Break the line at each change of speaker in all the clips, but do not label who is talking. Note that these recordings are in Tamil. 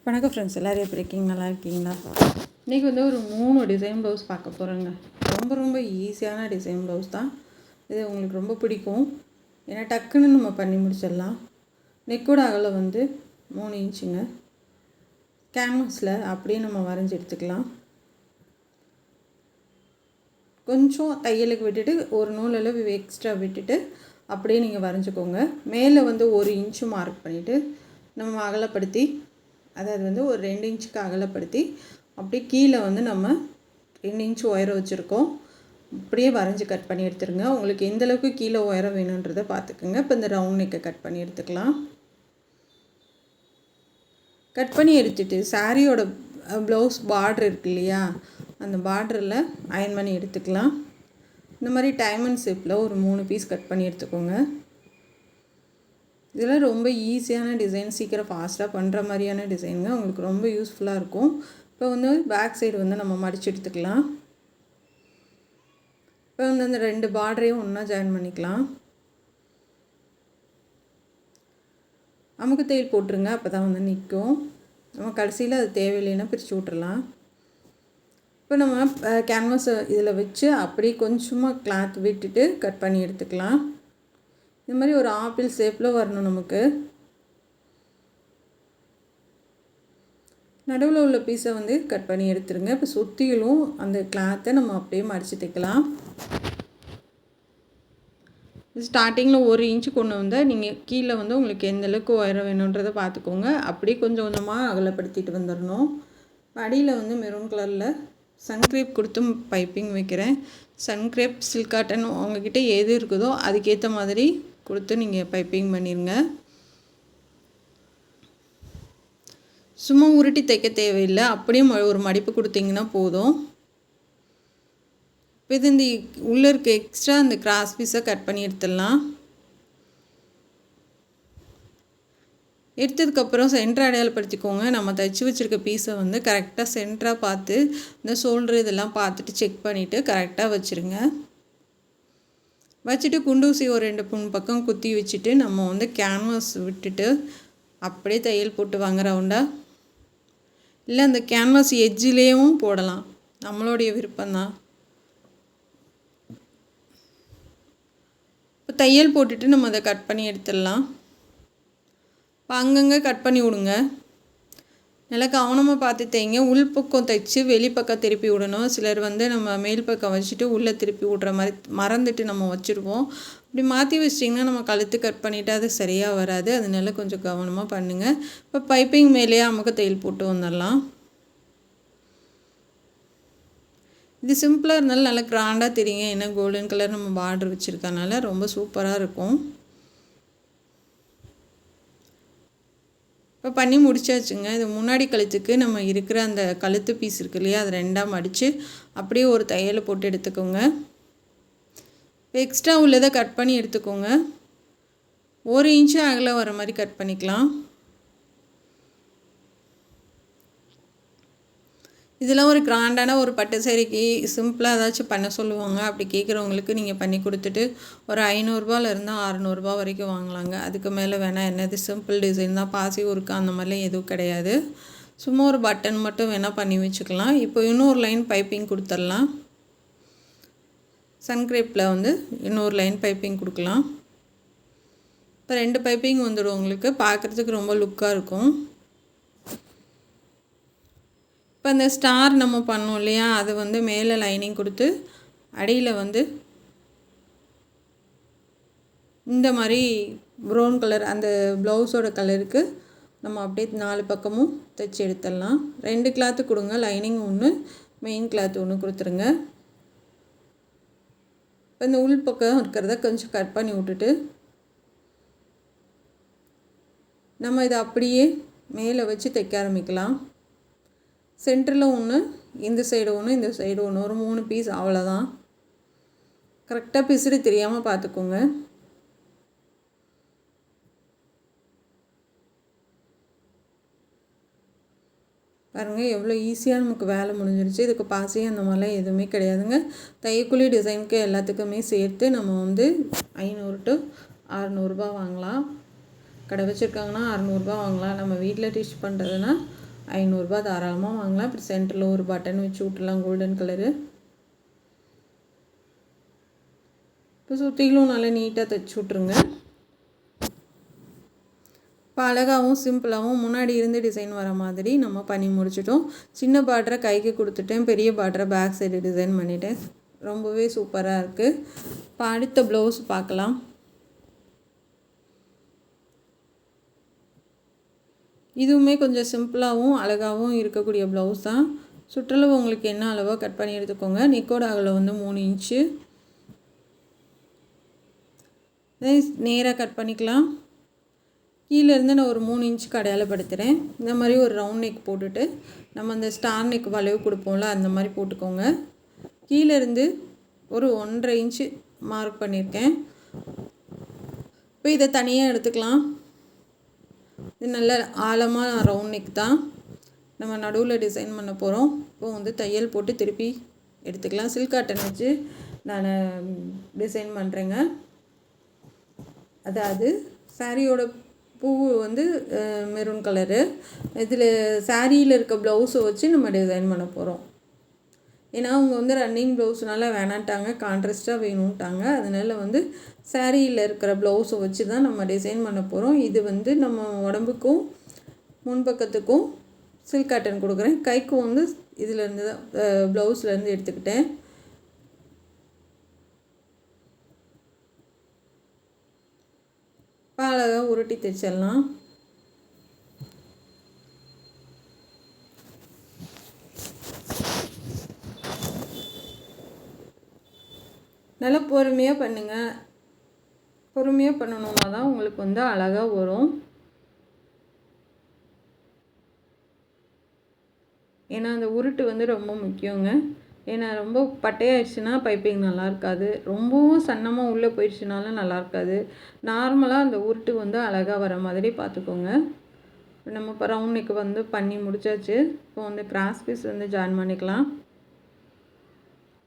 வணக்கம் ஃப்ரெண்ட்ஸ், எல்லோரும் எப்படி இருக்கீங்க? நல்லா இருக்கீங்களா? இன்றைக்கி வந்து ஒரு 3 டிசைன் ப்ளவுஸ் பார்க்க போகிறேங்க. ரொம்ப ஈஸியான டிசைன் ப்ளவுஸ் தான். இது உங்களுக்கு ரொம்ப பிடிக்கும். ஏன்னா டக்குன்னு நம்ம பண்ணி முடிச்சிடலாம். நெக்கோட அகலம் வந்து 3 இன்ச்சுங்க. கேன்வாஸில் அப்படியே நம்ம வரைஞ்சி எடுத்துக்கலாம். கொஞ்சம் தையலுக்கு விட்டுட்டு ஒரு நூல் அளவு எக்ஸ்ட்ரா விட்டுட்டு அப்படியே நீங்கள் வரைஞ்சிக்கோங்க. மேலே வந்து 1 இன்ச்சு மார்க் பண்ணிவிட்டு நம்ம அகலப்படுத்தி, அதாவது வந்து ஒரு 2 இன்ச்சுக்கு அகலப்படுத்தி அப்படியே கீழே வந்து நம்ம 2 இன்ச்சு உயரம் வச்சுருக்கோம். அப்படியே வரைஞ்சி கட் பண்ணி எடுத்துருங்க. உங்களுக்கு எந்தளவுக்கு கீழே உயரம் வேணுன்றதை பார்த்துக்குங்க. இப்போ இந்த ரவுண்ட் நெக்கை கட் பண்ணி எடுத்துக்கலாம். கட் பண்ணி எடுத்துகிட்டு சாரியோட ப்ளவுஸ் பார்டர் இருக்கு இல்லையா, அந்த பார்டரில் அயன் பண்ணி எடுத்துக்கலாம். இந்த மாதிரி டைமண்ட் ஷேப்பில் ஒரு 3 பீஸ் கட் பண்ணி எடுத்துக்கோங்க. இதெல்லாம் ரொம்ப ஈஸியான டிசைன், சீக்கிரம் ஃபாஸ்ட்டாக பண்ணுற மாதிரியான டிசைனுங்க. உங்களுக்கு ரொம்ப யூஸ்ஃபுல்லாக இருக்கும். இப்போ வந்து பேக் சைடு வந்து நம்ம மடித்து எடுத்துக்கலாம். இப்போ வந்து அந்த 2 பார்டரையும் ஒன்றா ஜாயின் பண்ணிக்கலாம். அமுக்கு தையல் போட்டுருங்க, அப்போ தான் வந்து நிற்கும். நம்ம கடைசியில் அது தேவையில்லைன்னா பிரித்து விட்டுறலாம். இப்போ நம்ம கேன்வாஸை இதில் வச்சு அப்படியே கொஞ்சமாக கிளாத் விட்டுட்டு கட் பண்ணி எடுத்துக்கலாம். இந்த மாதிரி ஒரு ஆப்பிள் ஷேப்பில் வரணும் நமக்கு. நடுவில் உள்ள பீஸை வந்து கட் பண்ணி எடுத்துருங்க. இப்போ சுற்றிலும் அந்த கிளாத்தை நம்ம அப்படியே மடித்து தைக்கலாம். ஸ்டார்டிங்கில் 1 இன்ச்சு கொண்டு வந்தால் நீங்கள் கீழே வந்து உங்களுக்கு எந்தளவுக்கு உயரம் வேணுன்றதை பார்த்துக்கோங்க. அப்படியே கொஞ்சம் கொஞ்சமாக அகலப்படுத்திட்டு வந்துடணும். அடியில் வந்து மெரூன் கலரில் சன்க்ரேப் கொடுத்து பைப்பிங் வைக்கிறேன். சன்க்ரேப், சில்க் காட்டன் உங்ககிட்ட எது இருக்குதோ அதுக்கேற்ற மாதிரி கொடுத்து நீங்கள் பைப்பிங் பண்ணிடுங்க. சும்மா உருட்டி தைக்க தேவையில்லை, அப்படியே ஒரு மடிப்பு கொடுத்தீங்கன்னா போதும். இப்போ இது இந்த உள்ளே இருக்க எக்ஸ்ட்ரா அந்த கிராஸ் பீஸை கட் பண்ணி எடுத்துடலாம். எடுத்ததுக்கப்புறம் சென்டர் அடையாளப்படுத்திக்கோங்க. நம்ம தைச்சி வச்சுருக்க பீஸை வந்து கரெக்டாக சென்டராக பார்த்து இந்த ஷோல்டர் இதெல்லாம் பார்த்துட்டு செக் பண்ணிவிட்டு கரெக்டாக வச்சுருங்க. வச்சுட்டு குண்டூசி ஒரு 2 பக்கம் குத்தி வச்சுட்டு நம்ம வந்து கேன்வாஸ் விட்டுட்டு அப்படியே தையல் போட்டு வாங்க ரவுண்டாக. இல்லை அந்த கேன்வாஸ் எட்ஜிலேயும் போடலாம், நம்மளுடைய விருப்பம்தான். இப்போ தையல் போட்டுட்டு நம்ம அதை கட் பண்ணி எடுத்துடலாம். இப்போ அங்கங்கே கட் பண்ணி விடுங்க. நல்லா கவனமாக பார்த்து தைங்க. உள்பக்கம் தைச்சி வெளிப்பக்கம் திருப்பி விடணும். சிலர் வந்து நம்ம மேல் பக்கம் வச்சுட்டு உள்ளே திருப்பி விட்ற மாதிரி மறந்துட்டு நம்ம வச்சுருவோம். இப்படி மாற்றி வச்சிட்டிங்கன்னா நம்ம கழுத்து கட் பண்ணிவிட்டு அது சரியாக வராது. அதனால கொஞ்சம் கவனமாக பண்ணுங்கள். இப்போ பைப்பிங் மேலேயே அமுக்க தையல் போட்டு வந்துடலாம். இது சிம்பிளாக இருந்தாலும் நல்லா கிராண்டாக தெரியுங்க. ஏன்னா கோல்டன் கலர் நம்ம பார்டர் வச்சுருக்கனால ரொம்ப சூப்பராக இருக்கும். இப்போ பண்ணி முடிச்சாச்சுங்க. இது முன்னாடி கழுத்துக்கு நம்ம இருக்கிற அந்த கழுத்து பீஸ் இருக்கு இல்லையா, அது 2ஆக மடித்து அப்படியே ஒரு தையலை போட்டு எடுத்துக்கோங்க. இப்போ எக்ஸ்ட்ரா உள்ளதை கட் பண்ணி எடுத்துக்கோங்க. 1 இன்ச்சு அகலம் வர மாதிரி கட் பண்ணிக்கலாம். இதெல்லாம் ஒரு கிராண்டான ஒரு பட்டு சேரீக்கு சிம்பிளாக ஏதாச்சும் பண்ண சொல்லுவாங்க. அப்படி கேட்குறவங்களுக்கு நீங்கள் பண்ணி கொடுத்துட்டு ஒரு 500ரூபாலேருந்து 600 வரைக்கும் வாங்கலாங்க. அதுக்கு மேலே வேணால் என்னது சிம்பிள் டிசைன் தான், பாசி ஒர்க்கு அந்த மாதிரிலாம் எதுவும் கிடையாது. சும்மா ஒரு பட்டன் மட்டும் வேணால் பண்ணி வச்சுக்கலாம். இப்போ இன்னொரு லைன் பைப்பிங் கொடுத்துடலாம். சன்க்ரேப்பில் வந்து இன்னொரு லைன் பைப்பிங் கொடுக்கலாம். இப்போ 2 பைப்பிங் வந்துடும். உங்களுக்கு பார்க்குறதுக்கு ரொம்ப லுக்காக இருக்கும். இப்போ அந்த ஸ்டார் நம்ம பண்ணோம் இல்லையா, அது வந்து மேலே லைனிங் கொடுத்து அடியில் வந்து இந்த மாதிரி ப்ரௌன் கலர் அந்த ப்ளவுஸோட கலருக்கு நம்ம அப்படியே 4 பக்கமும் தைச்சி எடுத்துடலாம். 2 கிளாத்து கொடுங்க. லைனிங் ஒன்று, மெயின் கிளாத் ஒன்று கொடுத்துருங்க. இப்போ இந்த உள் பக்கம் இருக்கிறத கொஞ்சம் கட் பண்ணி விட்டுட்டு நம்ம இதை அப்படியே மேலே வச்சு தைக்க ஆரம்பிக்கலாம். சென்டரில் ஒன்று, இந்த சைடு ஒன்று, இந்த சைடு ஒன்று, ஒரு 3 பீஸ் அவ்வளோதான். கரெக்டாக பிசுறு தெரியாமல் பார்த்துக்கோங்க. பாருங்கள் எவ்வளோ ஈஸியாக நமக்கு வேலை முடிஞ்சிருச்சு. இதுக்கு பாசி அந்த மாதிரிலாம் எதுவுமே கிடையாதுங்க. தையக்கூலி டிசைனுக்கு எல்லாத்துக்குமே சேர்த்து நம்ம வந்து 500 to 600 வாங்கலாம். கடை வச்சுருக்காங்கன்னா 600 வாங்கலாம். நம்ம வீட்டில் டிஷ் பண்ணுறதுனா 500 தாராளமாக வாங்கலாம். இப்போ சென்டரில் ஒரு பட்டன் வச்சு விட்டுலாம் கோல்டன் கலரு. இப்போ சுற்றிலும் நல்லா நீட்டாக தைச்சி விட்ருங்க. இப்போ அழகாகவும் சிம்பிளாகவும் முன்னாடி இருந்து டிசைன் வர மாதிரி நம்ம பண்ணி முடிச்சிட்டோம். சின்ன பார்டரை கைக்கு கொடுத்துட்டேன், பெரிய பார்டரை பேக் சைடு டிசைன் பண்ணிட்டேன். ரொம்பவே சூப்பராக இருக்குது. இப்போ அடுத்த ப்ளவுஸ் பார்க்கலாம். இதுவுமே கொஞ்சம் சிம்பிளாகவும் அழகாகவும் இருக்கக்கூடிய ப்ளவுஸ் தான். சுற்றளவு உங்களுக்கு என்ன அளவோ கட் பண்ணி எடுத்துக்கோங்க. நெக்கோட அகலம் வந்து 3 இன்ச்சு. நேராக கட் பண்ணிக்கலாம். கீழேருந்து நான் ஒரு 3 இன்ச்சு அடையாளப்படுத்துகிறேன். இந்த மாதிரி ஒரு ரவுண்ட் நெக் போட்டுட்டு நம்ம அந்த ஸ்டார் நெக் வளைவு கொடுப்போம்ல, அந்த மாதிரி போட்டுக்கோங்க. கீழேருந்து ஒரு 1.5 இன்ச்சு மார்க் பண்ணியிருக்கேன். இப்போ இதை தனியாக எடுத்துக்கலாம். இது நல்ல ஆழமாக ரவுண்ட் நெக் தான். நம்ம நடுவில் டிசைன் பண்ண போகிறோம். இப்போ வந்து தையல் போட்டு திருப்பி எடுத்துக்கலாம். சில்க் காட்டன் வச்சு நான் டிசைன் பண்ணுறேங்க. அதாவது சாரியோட பூ வந்து மெரூன் கலரு. இதில் சாரியில் இருக்க ப்ளவுஸை வச்சு நம்ம டிசைன் பண்ண போகிறோம். ஏன்னா அவங்க வந்து ரன்னிங் ப்ளவுஸ்னால வேணான்ட்டாங்க, கான்ட்ராஸ்ட்டாக வேணும்ட்டாங்க. அதனால் வந்து சாரியில் இருக்கிற ப்ளவுஸை வச்சு தான் நம்ம டிசைன் பண்ண போகிறோம். இது வந்து நம்ம உடம்புக்கும் முன்பக்கத்துக்கும் சில்க் காட்டன் கொடுக்குறேன். கைக்கும் வந்து இதிலேருந்து தான் ப்ளவுஸ்லேருந்து எடுத்துக்கிட்டேன். அழகாக உருட்டி தைச்சிடலாம். நல்லா பொறுமையாக பண்ணுங்கள். பொறுமையாக பண்ணணுன்னா தான் உங்களுக்கு வந்து அழகாக வரும். ஏன்னா அந்த உருட்டு வந்து ரொம்ப முக்கியங்க. ஏன்னா ரொம்ப பட்டையாயிடுச்சுன்னா பைப்பிங் நல்லா இருக்காது, ரொம்பவும் சன்னமாக உள்ளே போயிடுச்சுனாலும் நல்லா இருக்காது. நார்மலாக அந்த உருட்டு வந்து அழகாக வர மாதிரி பார்த்துக்கோங்க. நம்ம இப்போ ரவுண்ட் நெக் வந்து பண்ணி முடிச்சாச்சு. இப்போ வந்து கிராஸ் பீஸ் வந்து ஜாயின் பண்ணிக்கலாம்.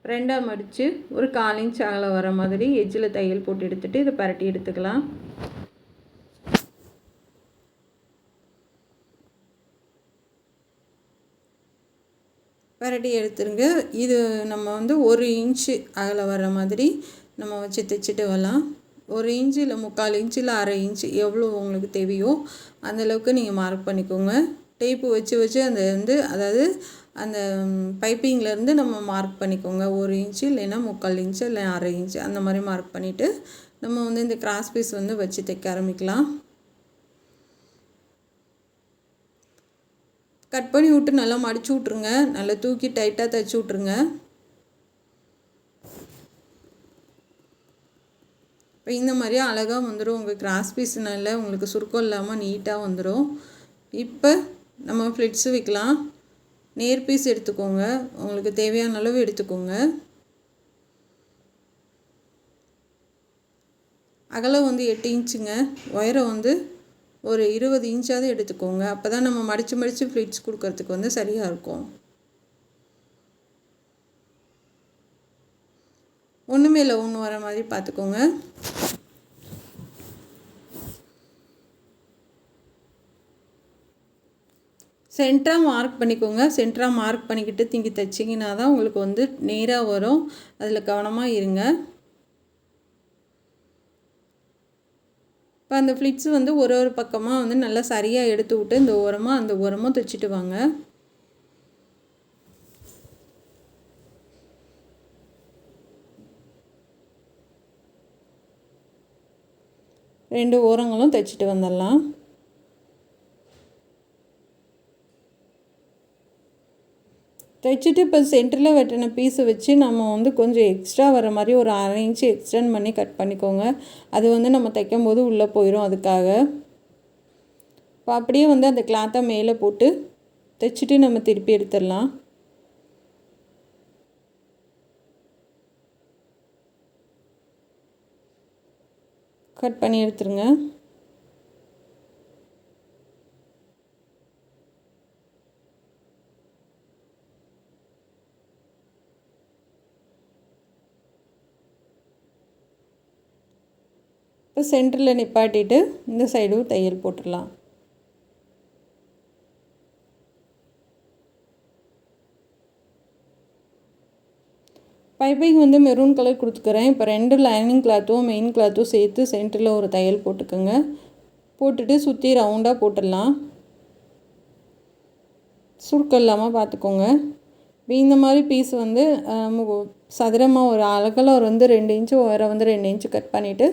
2ஆக மடித்து ஒரு 1/4 இன்ச் அகலம் வர மாதிரி எஜ்ஜில் தையல் போட்டு எடுத்துகிட்டு இதை பரட்டி எடுத்துக்கலாம். பரட்டி எடுத்துருங்க. இது நம்ம வந்து 1 இன்ச்சு அகலம் வர மாதிரி நம்ம வச்சு தைச்சிட்டு வரலாம். 1 இன்ச்சு இல்லை 3/4 இன்ச்சு இல்லை 1/2 இன்ச்சு எவ்வளோ உங்களுக்கு தேவையோ அந்தளவுக்கு நீங்கள் மார்க் பண்ணிக்கோங்க. டேப்பு வச்சு வச்சு அந்த வந்து அதாவது அந்த பைப்பிங்லேருந்து நம்ம மார்க் பண்ணிக்கோங்க. 1 இன்ச்சு இல்லைன்னா 3/4 இன்ச்சு இல்லை 1/2 இன்ச்சு அந்த மாதிரி மார்க் பண்ணிவிட்டு நம்ம வந்து இந்த கிராஸ் பீஸ் வந்து வச்சு தைக்க ஆரம்பிக்கலாம். கட் பண்ணி விட்டு நல்லா மடிச்சு விட்ருங்க. நல்லா தூக்கி டைட்டாக தைச்சி விட்ருங்க. இப்போ இந்த மாதிரி அழகாக வந்துடும். உங்கள் கிராஸ் பீஸ்னால உங்களுக்கு சுருக்கம் இல்லாமல் நீட்டாக வந்துடும். இப்போ நம்ம ஃப்ளிட்ஸு வைக்கலாம். நேர் பீஸ் எடுத்துக்கோங்க, உங்களுக்கு தேவையான அளவு எடுத்துக்கோங்க. அகலம் வந்து 8 இன்ச்சுங்க, உயரம் வந்து ஒரு 20 இன்ச்சாவது எடுத்துக்கோங்க. அப்போ தான் நம்ம மடித்து ஃப்ளிட்ஸ் கொடுக்கறதுக்கு வந்து சரியாக இருக்கும். ஒன்று மேலே ஒன்று வர மாதிரி பார்த்துக்கோங்க. சென்டராக மார்க் பண்ணிக்கோங்க. சென்டராக மார்க் பண்ணிக்கிட்டு திங்கி தைச்சிங்கன்னா தான் உங்களுக்கு வந்து நேராக வரும். அதில் கவனமாக இருங்க. இப்போ அந்த ஃப்ளிட்ஸ் வந்து ஒரு பக்கமாக வந்து நல்லா சரியாக எடுத்து விட்டு இந்த ஓரமாக அந்த ஓரமாக தைச்சிட்டு வாங்க. ரெண்டு ஓரங்களும் தைச்சிட்டு வந்துடலாம். தைச்சிட்டு இப்போ சென்டரில் வெட்டின பீஸை வச்சு நம்ம வந்து கொஞ்சம் எக்ஸ்ட்ரா வர மாதிரி ஒரு 1/2 இன்ச்சு எக்ஸ்டெண்ட் பண்ணி கட் பண்ணிக்கோங்க. அது வந்து நம்ம தைக்கும் போது உள்ளே போயிடும். அதுக்காக இப்போ அப்படியே வந்து அந்த கிளாத்தை மேலே போட்டு தைச்சிட்டு நம்ம திருப்பி எடுத்துடலாம். கட் பண்ணி எடுத்துருங்க. இப்போ சென்டரில் நிப்பாட்டிட்டு இந்த சைடும் தையல் போட்டுடலாம். பைப்பிங் வந்து மெரூன் கலர் கொடுத்துக்கிறேன். இப்போ 2 லைனிங் கிளாத்தும் மெயின் கிளாத்தும் சேர்த்து சென்டரில் ஒரு தையல் போட்டுக்கோங்க. போட்டுட்டு சுற்றி ரவுண்டாக போட்டுடலாம். சுருக்கம் இல்லாமல் பார்த்துக்கோங்க. இந்த மாதிரி பீஸ் வந்து சதுரமாக ஒரு அகலம் ஒரு வந்து 2 இன்ச்சு, உயரம் வந்து 2 இன்ச்சு கட் பண்ணிவிட்டு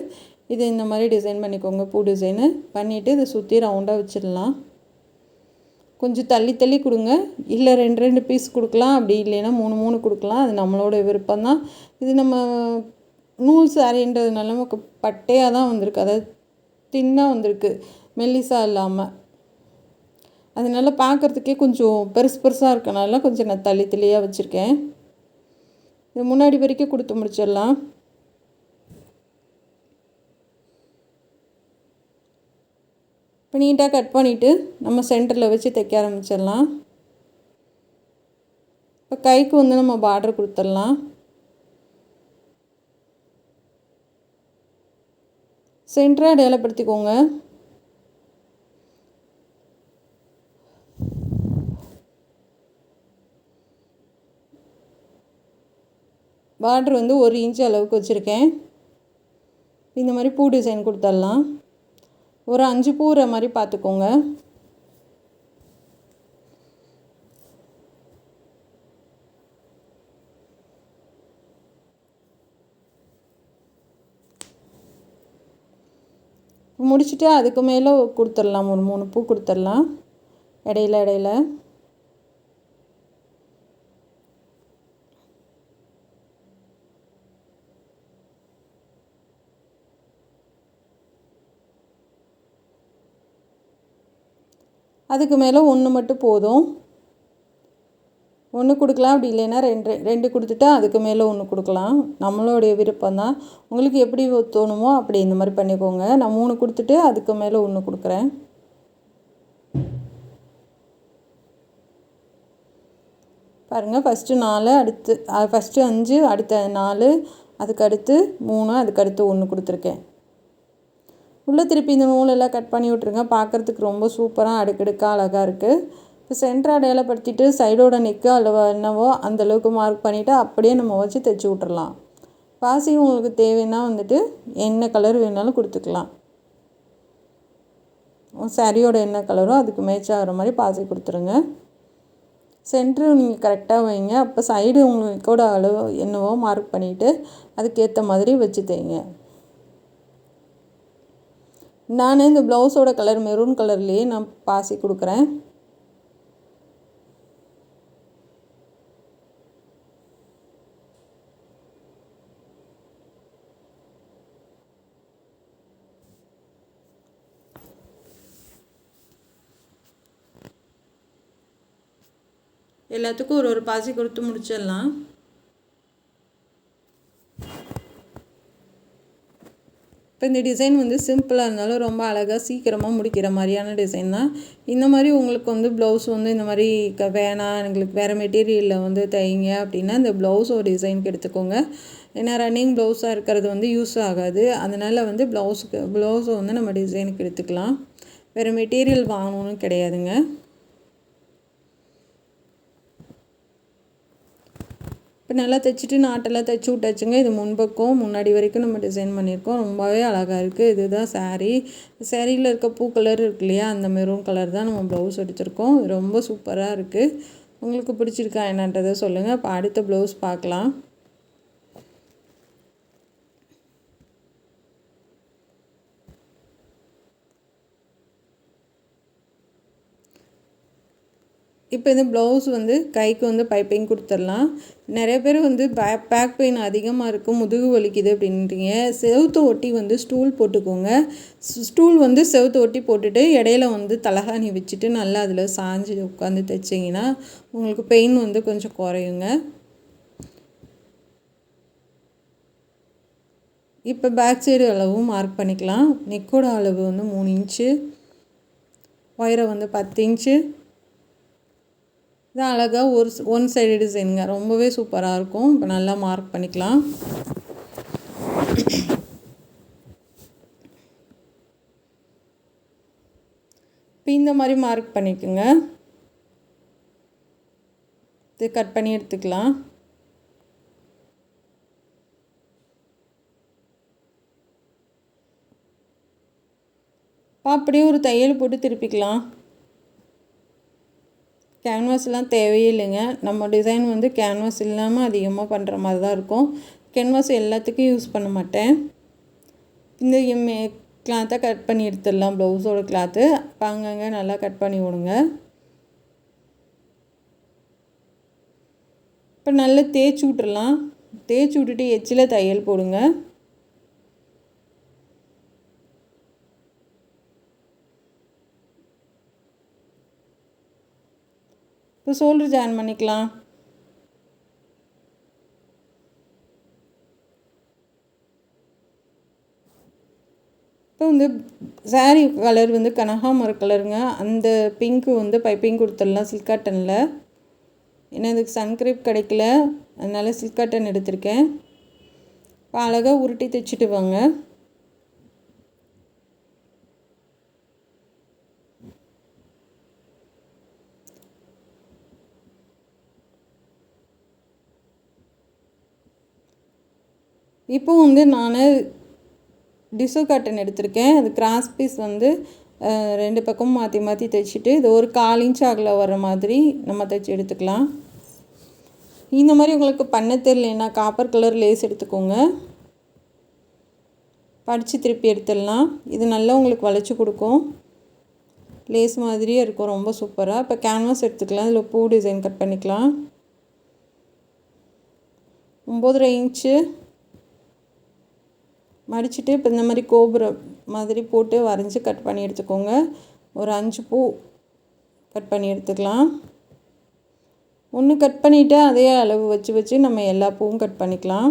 இது இந்த மாதிரி டிசைன் பண்ணிக்கோங்க. பூ டிசைனு பண்ணிவிட்டு இதை சுற்றி ரவுண்டாக வச்சிடலாம். கொஞ்சம் தள்ளி தள்ளி கொடுங்க. இல்லை 2 பீஸ் கொடுக்கலாம், அப்படி இல்லைன்னா 3 கொடுக்கலாம். அது நம்மளோட விருப்பம்தான். இது நம்ம நூல் சாரின்றதுனால நமக்கு பட்டையாக தான் வந்திருக்கு, அதாவது தின்னாக வந்திருக்கு, மெல்லிசாக இல்லாமல். அதனால் பார்க்குறதுக்கே கொஞ்சம் பெருசாக இருக்கனால கொஞ்சம் நான் தள்ளி தள்ளியாக வச்சுருக்கேன். இது முன்னாடி வரைக்கும் கொடுத்து முடிச்சிடலாம். இப்போ நீட்டாக கட் பண்ணிவிட்டு நம்ம சென்டரில் வச்சு தைக்க ஆரம்பிச்சிடலாம். இப்போ கைக்கு வந்து நம்ம பார்டர் கொடுத்துடலாம். சென்டராக அடையாளப்படுத்திக்கோங்க. பார்டர் வந்து 1 இன்ச்சு அளவுக்கு வச்சுருக்கேன். இந்த மாதிரி பூ டிசைன் கொடுத்துடலாம். ஒரு 5 பூற மாதிரி பார்த்துக்கோங்க. முடிச்சுட்டு அதுக்கு மேலே கொடுத்துடலாம். ஒரு 3 பூ கொடுத்துடலாம் இடையில. அதுக்கு மேலே 1 மட்டும் போதும். 1 கொடுக்கலாம், அப்படி இல்லைன்னா 2 கொடுத்துட்டா அதுக்கு மேலே 1 கொடுக்கலாம். நம்மளுடைய விருப்பம்தான். உங்களுக்கு எப்படி தோணுமோ அப்படி இந்த மாதிரி பண்ணிக்கோங்க. நான் 3 கொடுத்துட்டு அதுக்கு மேலே 1 கொடுக்குறேன். பாருங்கள், ஃபஸ்ட்டு 4, அடுத்து ஃபஸ்ட்டு 5, அடுத்த 4, அதுக்கு அடுத்து 3, அதுக்கு அடுத்து 1 கொடுத்துருக்கேன். உள்ளே திருப்பி இந்த நூலெல்லாம் கட் பண்ணி விட்ருங்க. பார்க்குறதுக்கு ரொம்ப சூப்பராக அடுக்கடுக்காக அழகாக இருக்குது. இப்போ சென்டர் அடையாளப்படுத்திட்டு சைடோட நெக்கு அளவு என்னவோ அந்தளவுக்கு மார்க் பண்ணிவிட்டு அப்படியே நம்ம வச்சு தைச்சி விட்றலாம். பாசி உங்களுக்கு தேவைன்னா வந்துட்டு என்ன கலர் வேணாலும் கொடுத்துக்கலாம். சாரியோட என்ன கலரோ அதுக்கு மேட்ச் ஆகிற மாதிரி பாசி கொடுத்துருங்க. சென்ட்ரு நீங்கள் கரெக்டாக வைங்க. அப்போ சைடு உங்களுக்கோட அளவு என்னவோ மார்க் பண்ணிவிட்டு அதுக்கேற்ற மாதிரி வச்சு தைங்க. நான் இந்த ப்ளவுஸோட கலர் மெரூன் கலர்லேயே நான் பாசி கொடுக்குறேன். எல்லாத்துக்கும் ஒரு பாசி கொடுத்து முடிச்சிடலாம். இப்போ இந்த டிசைன் வந்து சிம்பிளாக இருந்தாலும் ரொம்ப அழகாக சீக்கிரமாக முடிக்கிற மாதிரியான டிசைன் தான். இந்த மாதிரி உங்களுக்கு வந்து ப்ளவுஸ் வந்து இந்த மாதிரி வேணாம், எங்களுக்கு வேறு மெட்டீரியலில் வந்து தைங்க அப்படின்னா இந்த ப்ளவுஸோட டிசைனுக்கு எடுத்துக்கோங்க. ஏன்னா ரன்னிங் ப்ளவுஸாக இருக்கிறது வந்து யூஸ் ஆகாது. அதனால் வந்து ப்ளவுஸை வந்து நம்ம டிசைனுக்கு எடுத்துக்கலாம். வேறு மெட்டீரியல் வாங்கணும்னு கிடையாதுங்க. இப்போ நல்லா தைச்சிட்டு நாட்டெல்லாம் தைச்சி விட்டாச்சுங்க. இது முன்பக்கம் முன்னாடி வரைக்கும் நம்ம டிசைன் பண்ணியிருக்கோம். ரொம்பவே அழகாக இருக்குது. இதுதான் சாரியில் இருக்க பூ கலர் இருக்கு இல்லையா, அந்த மெரூன் கலர் தான் நம்ம ப்ளவுஸ் எடுத்திருக்கோம். ரொம்ப சூப்பராக இருக்குது. உங்களுக்கு பிடிச்சிருக்கா என்னன்றதை சொல்லுங்கள். இப்போ அடுத்த ப்ளவுஸ் பார்க்கலாம். இப்போ இந்த ப்ளவுஸ் வந்து கைக்கு வந்து பைப்பிங் கொடுத்துடலாம். நிறைய பேர் வந்து பேக் பெயின் அதிகமாக இருக்கும், முதுகு வலிக்குது அப்படின்றீங்க. செவுத்து ஒட்டி வந்து ஸ்டூல் போட்டுக்கோங்க. ஸ்டூல் வந்து செவுத்து ஒட்டி போட்டுட்டு இடையில வந்து தலகாணி வச்சுட்டு நல்லா அதில் சாஞ்சு உட்காந்து தைச்சிங்கன்னா உங்களுக்கு பெயின் வந்து கொஞ்சம் குறையுங்க. இப்போ பேக் சைடு அளவும் மார்க் பண்ணிக்கலாம். நெக்கோட அளவு வந்து 3 இன்ச்சு, ஒயரை வந்து 10 இன்ச்சு. இது அழகாக ஒன் சைடு டிசைனுங்க, ரொம்பவே சூப்பராக இருக்கும். இப்போ நல்லா மார்க் பண்ணிக்கலாம். இப்போ இந்த மாதிரி மார்க் பண்ணிக்கோங்க. இது கட் பண்ணி எடுத்துக்கலாம். அப்படியே ஒரு தையல் போட்டு திருப்பிக்கலாம். கேன்வாஸ்லாம் தேவையே இல்லைங்க. நம்ம டிசைன் வந்து கேன்வாஸ் இல்லாமல் அதிகமாக பண்ணுற மாதிரி தான் இருக்கும். கேன்வாஸ் எல்லாத்துக்கும் யூஸ் பண்ண மாட்டேன். இந்த கிளாத்தை கட் பண்ணி எடுத்துடலாம். ப்ளவுஸோட கிளாத்து அங்கங்கே நல்லா கட் பண்ணி விடுங்க. இப்போ நல்லா தேய்ச்சி விட்டுறலாம். தேய்ச்சி விட்டுட்டு எட்ஜில் தையல் போடுங்க. இப்போ ஷோல்டர் ஜாயின் பண்ணிக்கலாம். இப்போ வந்து சாரீ கலர் வந்து கனகாமர கலருங்க. அந்த பிங்க்கு வந்து பைப்பிங் கொடுத்துடலாம் சில்க் காட்டனில். ஏன்னா இதுக்கு சன்க்ரீப் கிடைக்கல, அதனால் சில்க் காட்டன் எடுத்திருக்கேன். இப்போ அழகாக உருட்டி தைச்சிட்டு வாங்க. இப்போ வந்து நான் டிசோ காட்டன் எடுத்திருக்கேன். அது கிராஸ் பீஸ் வந்து 2 பக்கமும் மாற்றி மாற்றி தைச்சிட்டு இது ஒரு 1/4 இன்ச் அகலம் வர மாதிரி நம்ம தைச்சி எடுத்துக்கலாம். இந்த மாதிரி உங்களுக்கு பண்ண தெரியலன்னா காப்பர் கலர் லேஸ் எடுத்துக்கோங்க. படித்து திருப்பி எடுத்துடலாம். இது நல்லா உங்களுக்கு வளைச்சி கொடுக்கும். லேஸ் மாதிரியே இருக்கும், ரொம்ப சூப்பராக. இப்போ கேன்வாஸ் எடுத்துக்கலாம். இதில் பூ டிசைன் கட் பண்ணிக்கலாம். 9.5 இன்ச்சு மடிச்சுட்டு இப்போ இந்த மாதிரி கோபுரம் மாதிரி போட்டு வரைஞ்சி கட் பண்ணி எடுத்துக்கோங்க. ஒரு 5 பூ கட் பண்ணி எடுத்துக்கலாம். ஒன்று கட் பண்ணிவிட்டு அதே அளவு வச்சு நம்ம எல்லா பூவும் கட் பண்ணிக்கலாம்.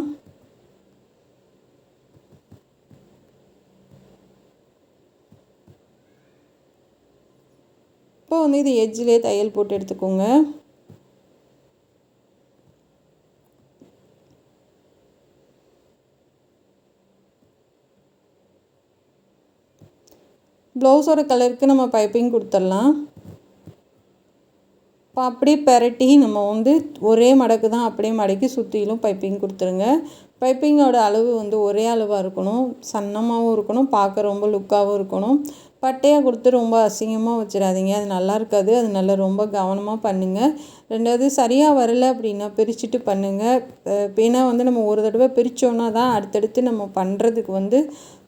இப்போ வந்து இது எட்ஜிலே தையல் போட்டு எடுத்துக்கோங்க. ப்ளவுஸோட கலருக்கு நம்ம பைப்பிங் கொடுத்துடலாம். இப்போ அப்படியே பெரட்டி நம்ம வந்து ஒரே மடக்கு தான் அப்படியே மடக்கி சுற்றிலும் பைப்பிங் கொடுத்துருங்க. பைப்பிங்கோட அளவு வந்து ஒரே அளவாக இருக்கணும், சன்னமாகவும் இருக்கணும், பார்க்க ரொம்ப லுக்காகவும் இருக்கணும். பட்டையாக கொடுத்து ரொம்ப அசிங்கமாக வச்சிடாதீங்க, அது நல்லா இருக்காது. அது நல்லா ரொம்ப கவனமாக பண்ணுங்கள். 2வது சரியாக வரலை அப்படின்னா பிரிச்சுட்டு பண்ணுங்கள். ஏன்னா வந்து நம்ம ஒரு தடவை பிரித்தோன்னா தான் அடுத்தடுத்து நம்ம பண்ணுறதுக்கு வந்து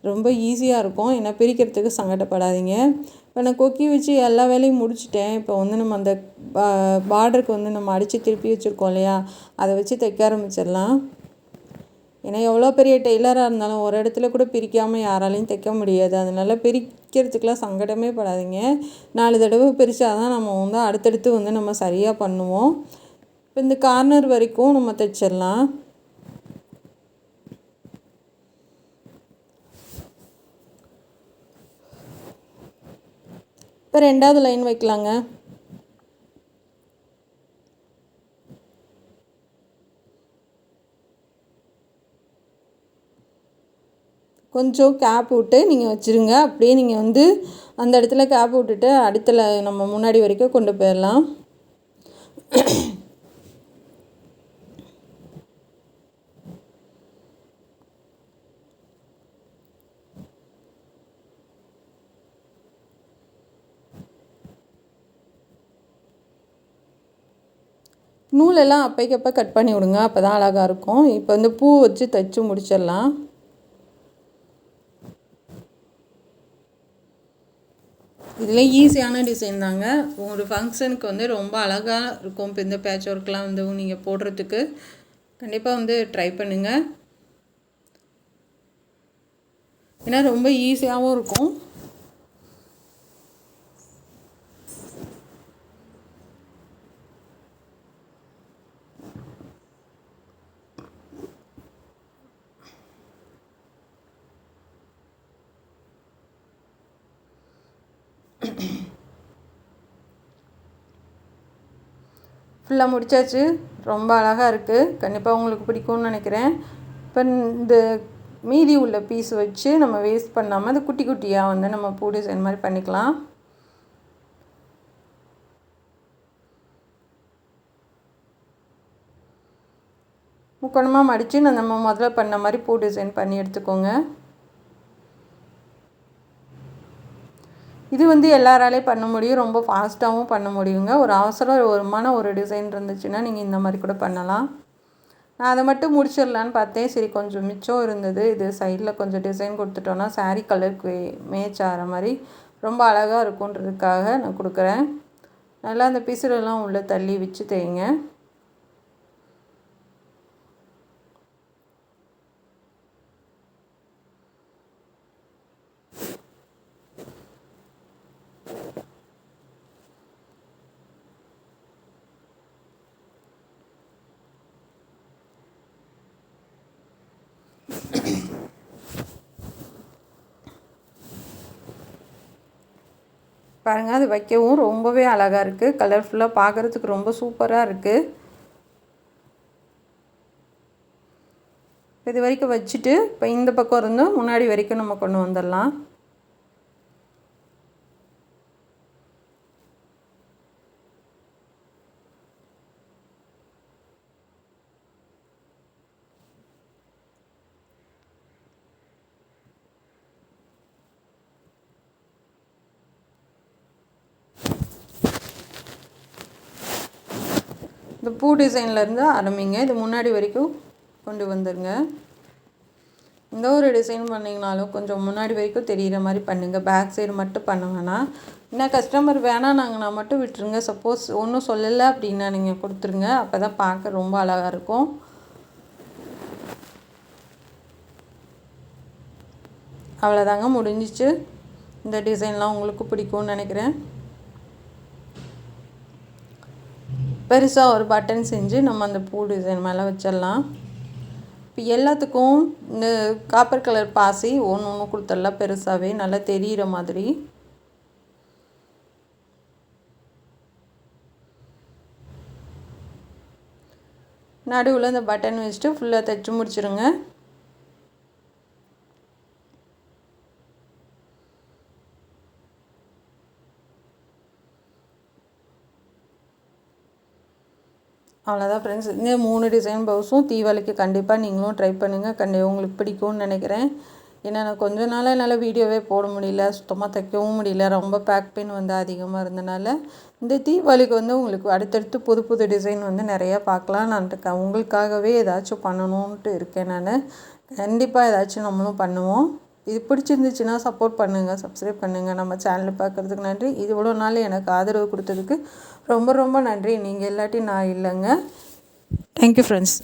ரொம்ப ஈஸியாக இருக்கும். ஏன்னா பிரிக்கிறதுக்கு சங்கடப்படாதீங்க. இப்போ நான் கொக்கி வச்சு எல்லா வேலையும் முடிச்சிட்டேன். இப்போ வந்து நம்ம அந்த பார்டருக்கு வந்து நம்ம அடித்து திருப்பி வச்சுருக்கோம் இல்லையா, அதை வச்சு தைக்க ஆரம்பிச்சிடலாம். ஏன்னா எவ்வளோ பெரிய டெய்லராக இருந்தாலும் ஒரு இடத்துல கூட பிரிக்காமல் யாராலையும் தைக்க முடியாது. அதனால் பிரிக்கிறதுக்கெலாம் சங்கடமே படாதீங்க. 4 தடவை பிரித்தா தான் நம்ம வந்து அடுத்தடுத்து வந்து நம்ம சரியாக பண்ணுவோம். இப்போ இந்த கார்னர் வரைக்கும் நம்ம தைச்சிடலாம். இப்போ 2வது லைன் வைக்கலாங்க. கொஞ்சம் கேப் விட்டு நீங்கள் வச்சுருங்க. அப்படியே நீங்கள் வந்து அந்த இடத்துல கேப் விட்டுட்டு அடுத்த நம்ம முன்னாடி வரைக்கும் கொண்டு போயிடலாம். நூலெல்லாம் அப்பைக்கப்போ கட் பண்ணி விடுங்க, அப்போ தான் அழகாக இருக்கும். இப்போ வந்து பூ வச்சு தைச்சி முடிச்சிடலாம். இதில் ஈஸியான டிசைன் தாங்க. ஒரு ஃபங்க்ஷனுக்கு வந்து ரொம்ப அழகாக இருக்கும். இப்போ இந்த பேட்ச் ஒர்க்லாம் வந்து நீங்கள் போடுறதுக்கு கண்டிப்பாக வந்து ட்ரை பண்ணுங்கள். ஏன்னா ரொம்ப ஈஸியாகவும் இருக்கும். ஃபுல்லாக முடித்தாச்சு. ரொம்ப அழகாக இருக்குது. கண்டிப்பாக உங்களுக்கு பிடிக்கும்னு நினைக்கிறேன். இப்போ இந்த மீதி உள்ள பீஸ் வச்சு நம்ம வேஸ்ட் பண்ணாமல் அது குட்டி குட்டியாக வந்து நம்ம பூ டிசைன் மாதிரி பண்ணிக்கலாம். முக்கோணமாக மடித்து நம்ம முதல்ல பண்ண மாதிரி பூ டிசைன் பண்ணி எடுத்துக்கோங்க. இது வந்து எல்லாராலையும் பண்ண முடியும், ரொம்ப ஃபாஸ்ட்டாகவும் பண்ண முடியுங்க. ஒரு அவசரமான ஒரு டிசைன் இருந்துச்சுன்னா நீங்கள் இந்த மாதிரி கூட பண்ணலாம். நான் அதை மட்டும் முடிச்சிடலான்னு பார்த்தேன். சரி கொஞ்சம் மிச்சம் இருந்தது, இது சைடில் கொஞ்சம் டிசைன் கொடுத்துட்டோன்னா சாரீ கலருக்கு மேட்ச் ஆகிற மாதிரி ரொம்ப அழகாக இருக்குன்றதுக்காக நான் கொடுக்குறேன். நல்லா அந்த பிசுறெல்லாம் உள்ளே தள்ளி வச்சு தேய்ங்க. பாருங்கள், அது வைக்கவும் ரொம்பவே அழகாக இருக்குது, கலர்ஃபுல்லாக பார்க்குறதுக்கு ரொம்ப சூப்பராக இருக்குது. இது வரைக்கும் வச்சுட்டு இப்போ இந்த பக்கம் இருந்தும் முன்னாடி வரைக்கும் நம்ம கொண்டு வந்துடலாம். இந்த பூ டிசைன்லேருந்து ஆரம்பிங்க, இது முன்னாடி வரைக்கும் கொண்டு வந்துடுங்க. இந்த ஒரு டிசைன் பண்ணிங்கனாலும் கொஞ்சம் முன்னாடி வரைக்கும் தெரிகிற மாதிரி பண்ணுங்கள், பேக் சைடு மட்டும் பண்ண வேணாம். இன்னும் கஸ்டமர் வேணான்னாங்கன்னா மட்டும் விட்டுருங்க. சப்போஸ் ஒன்றும் சொல்லலை அப்படின்னா நீங்கள் கொடுத்துருங்க, அப்போ தான் பார்க்க ரொம்ப அழகாக இருக்கும். அவ்வளோதாங்க, முடிஞ்சிச்சு. இந்த டிசைன்லாம் உங்களுக்கு பிடிக்கும்னு நினைக்கிறேன். பெருசாக ஒரு பட்டன் செஞ்சு நம்ம அந்த பூ டிசைன் மேலே வச்சிடலாம். இப்போ எல்லாத்துக்கும் இந்த காப்பர் கலர் பாசி ஒன்று ஒன்று கொடுத்துடலாம், பெருசாகவே நல்லா தெரிகிற மாதிரி. நடுவில் இந்த பட்டன் வச்சுட்டு ஃபுல்லாக தைச்சி முடிச்சிடுங்க. அவ்வளோதான் ஃப்ரெண்ட்ஸ். இந்த 3 டிசைன் ப்ளவுஸும் தீபாவளிக்கு கண்டிப்பாக நீங்களும் ட்ரை பண்ணுங்கள். உங்களுக்கு பிடிக்கும்னு நினைக்கிறேன். ஏன்னா நான் கொஞ்ச நாளாக என்னால் வீடியோவே போட முடியல, சுத்தமாக தைக்கவும் முடியல, ரொம்ப பேக் பெயின் வந்து அதிகமாக இருந்தனால. இந்த தீபாவளிக்கு வந்து உங்களுக்கு அடுத்தடுத்து புது புது டிசைன் வந்து நிறையா பார்க்கலாம். நான் உங்களுக்காகவே ஏதாச்சும் பண்ணணுன்ட்டு இருக்கேன். நான் கண்டிப்பாக ஏதாச்சும் நம்மளும் பண்ணுவோம். இது பிடிச்சிருந்துச்சுன்னா சப்போர்ட் பண்ணுங்கள், சப்ஸ்கிரைப் பண்ணுங்கள். நம்ம சேனலை பார்க்குறதுக்கு நன்றி. இது இவ்வளோ நாள் எனக்கு ஆதரவு கொடுத்ததுக்கு ரொம்ப ரொம்ப நன்றி. நீங்கள் இல்லாட்டி நான் இல்லைங்க. Thank you friends.